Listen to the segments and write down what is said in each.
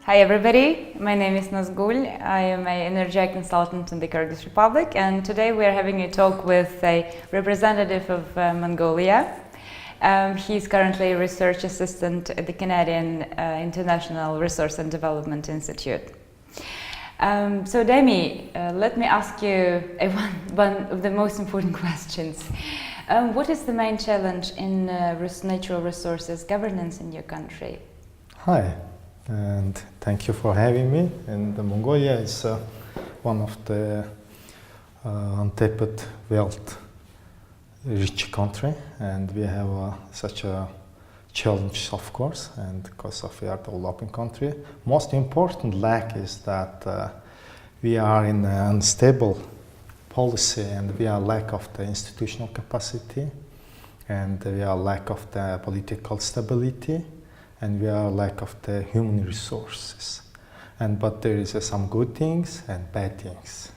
Hi everybody, my name is Nazgul. I am an NRGI consultant in the Kyrgyz Republic, and today we are having a talk with a representative of Mongolia. He's currently a research assistant at the Canadian International Resource and Development Institute. So Demi, let me ask you one of the most important questions. What is the main challenge in natural resources governance in your country? Hi, and thank you for having me. And Mongolia is one of the untapped wealth-rich country, and we have such a challenge, of course, and because of we are developing country. Most important lack is that we are in an unstable policy, and we are lack of the institutional capacity, and we are lack of the political stability, and we are lack of the human resources. But there is some good things and bad things.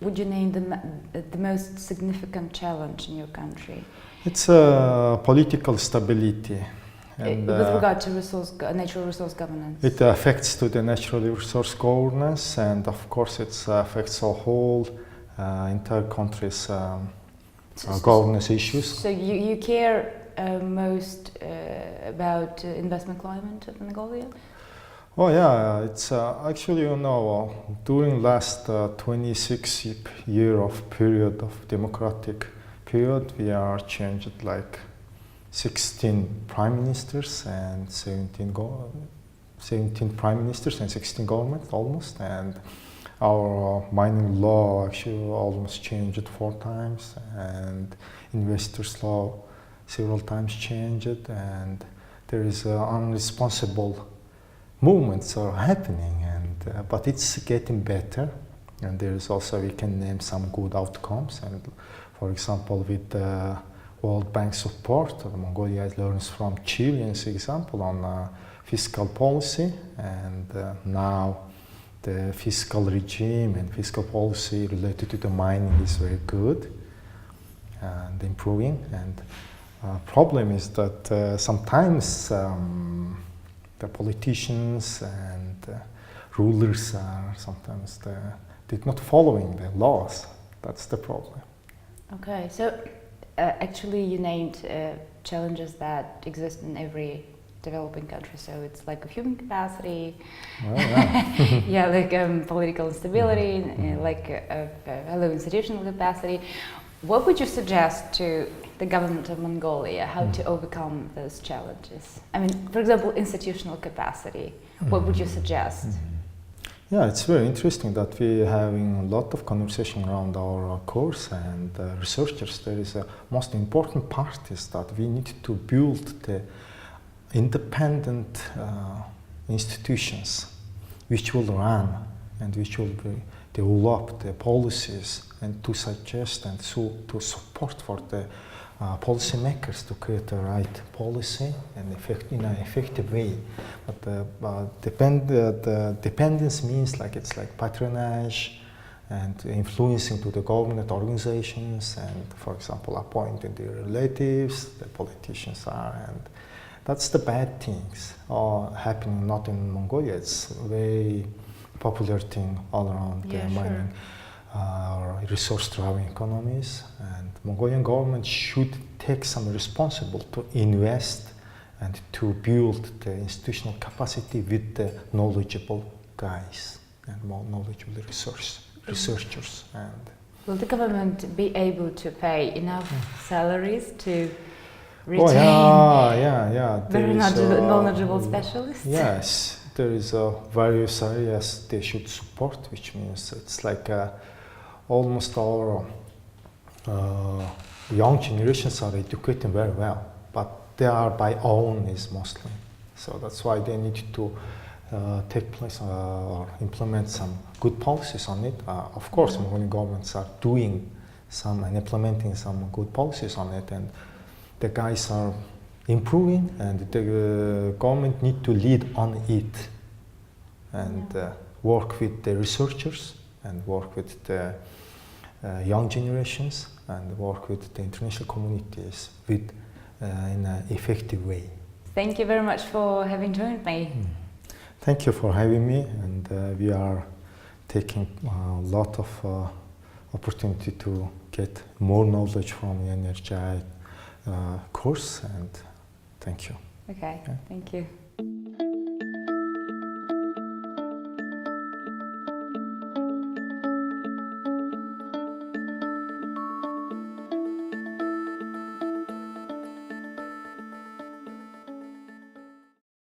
Would you name the most significant challenge in your country? It's political stability. And, with regard to natural resource governance? It affects to the natural resource governance, and of course it affects the whole entire country's governance issues. So you care most about investment climate in Mongolia? Oh yeah, it's actually, during last 26 year of period of democratic period, we are changed like 16 prime ministers and 17 prime ministers and 16 governments almost, and our mining law actually almost changed 4 times, and investors law several times changed, and there is unresponsible movements are happening, and but it's getting better, and there is also, we can name some good outcomes, and for example with the World Bank support, Mongolia learns from Chilean's example on fiscal policy, and now the fiscal regime and fiscal policy related to the mining is very good and improving. And problem is that sometimes the politicians and rulers are sometimes they're not following the laws. That's the problem. Okay, so actually you named challenges that exist in every developing country. So it's like a human capacity, yeah, like political instability, like a low institutional capacity. What would you suggest to the government of Mongolia how to overcome those challenges? I mean, for example, institutional capacity. What would you suggest? Yeah, it's very interesting that we're having a lot of conversation around our course, and researchers. There is a most important part is that we need to build the independent institutions which will run and which will develop the policies and to suggest and to support for the policymakers to create the right policy and in an effective way. But the dependence means like it's like patronage and influencing to the government organizations, and for example appointing their relatives, the politicians are, and that's the bad things happening not in Mongolia. It's a very popular thing all around the mining resource-driven economies, and Mongolian government should take some responsibility to invest and to build the institutional capacity with the knowledgeable guys and more knowledgeable researchers. And will the government be able to pay enough salaries to retain very knowledgeable specialists? Yes, there is various areas they should support, which means it's like almost our young generations are educated very well, but they are by own is mostly. So that's why they need to take place or implement some good policies on it. Of course, Mongolian governments are doing some and implementing some good policies on it, and the guys are improving, and the government need to lead on it and work with the researchers and work with the young generations and work with the international communities in an effective way. Thank you very much for having joined me. Thank you for having me, and we are taking a lot of opportunity to get more knowledge from the NRGI course, and thank you. Okay, Yeah. thank you.